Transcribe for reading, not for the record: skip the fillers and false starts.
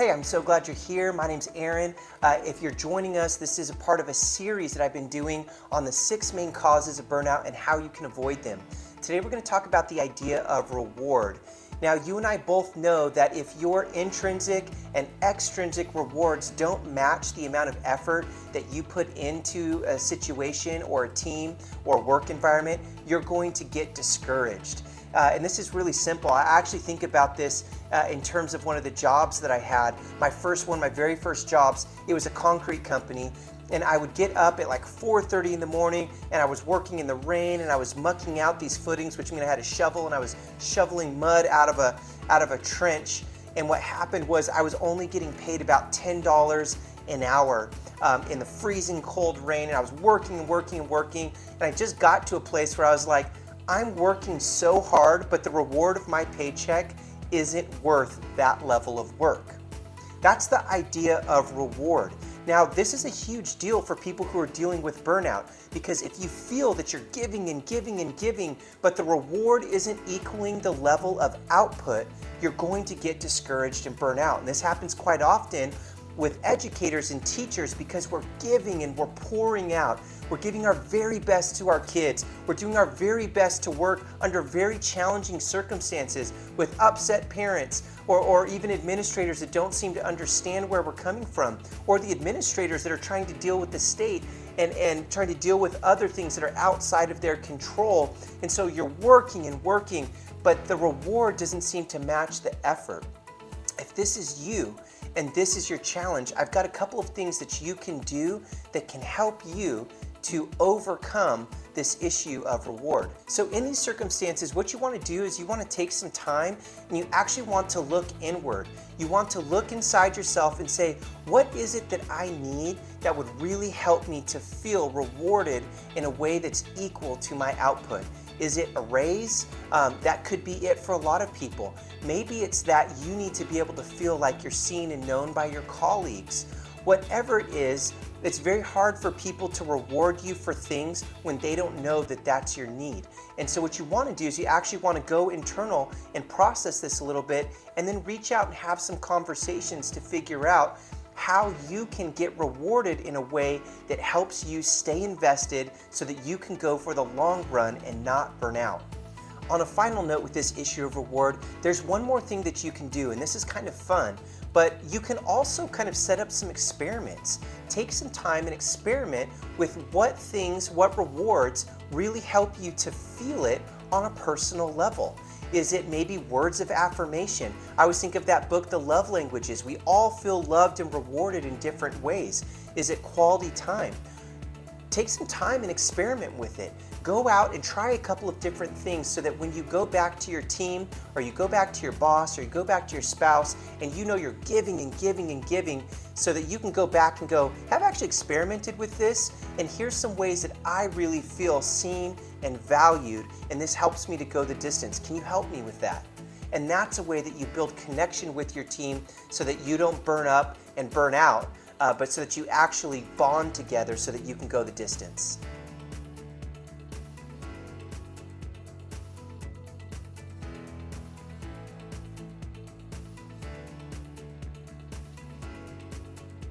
Hey, I'm so glad you're here. My name's Aaron. If you're joining us, this is a part of a series that I've been doing on the 6 main causes of burnout and how you can avoid them. Today we're going to talk about the idea of reward. Now, you and I both know that if your intrinsic and extrinsic rewards don't match the amount of effort that you put into a situation or a team or a work environment, you're going to get discouraged. And this is really simple. I actually think about this in terms of one of the jobs that I had. My very first jobs, it was a concrete company. And I would get up at like 4:30 in the morning and I was working in the rain and I was mucking out these footings, which meant I had a shovel and I was shoveling mud out of a trench. And what happened was I was only getting paid about $10 an hour in the freezing cold rain. And I was working and working and working. And I just got to a place where I was like, I'm working so hard, but the reward of my paycheck isn't worth that level of work. That's the idea of reward. Now, this is a huge deal for people who are dealing with burnout, because if you feel that you're giving and giving and giving, but the reward isn't equaling the level of output, you're going to get discouraged and burn out. And this happens quite often with educators and teachers because we're giving and we're pouring out. We're giving our very best to our kids. We're doing our very best to work under very challenging circumstances with upset parents or even administrators that don't seem to understand where we're coming from, or the administrators that are trying to deal with the state and trying to deal with other things that are outside of their control. And so you're working and working, but the reward doesn't seem to match the effort. If this is you, and this is your challenge, I've got a couple of things that you can do that can help you to overcome this issue of reward. So in these circumstances, what you want to do is you want to take some time and you actually want to look inward. You want to look inside yourself and say, what is it that I need that would really help me to feel rewarded in a way that's equal to my output? Is it a raise? That could be it for a lot of people. Maybe it's that you need to be able to feel like you're seen and known by your colleagues. Whatever it is, it's very hard for people to reward you for things when they don't know that that's your need. And so what you want to do is you actually want to go internal and process this a little bit and then reach out and have some conversations to figure out how you can get rewarded in a way that helps you stay invested so that you can go for the long run and not burn out. On a final note with this issue of reward, there's one more thing that you can do, and this is kind of fun, but you can also kind of set up some experiments. Take some time and experiment with what rewards really help you to feel it on a personal level. Is it maybe words of affirmation? I always think of that book, The Love Languages. We all feel loved and rewarded in different ways. Is it quality time? Take some time and experiment with it. Go out and try a couple of different things so that when you go back to your team or you go back to your boss or you go back to your spouse and you know you're giving and giving and giving, so that you can go back and go, I've actually experimented with this and here's some ways that I really feel seen and valued and this helps me to go the distance. Can you help me with that? And that's a way that you build connection with your team so that you don't burn up and burn out, but so that you actually bond together so that you can go the distance.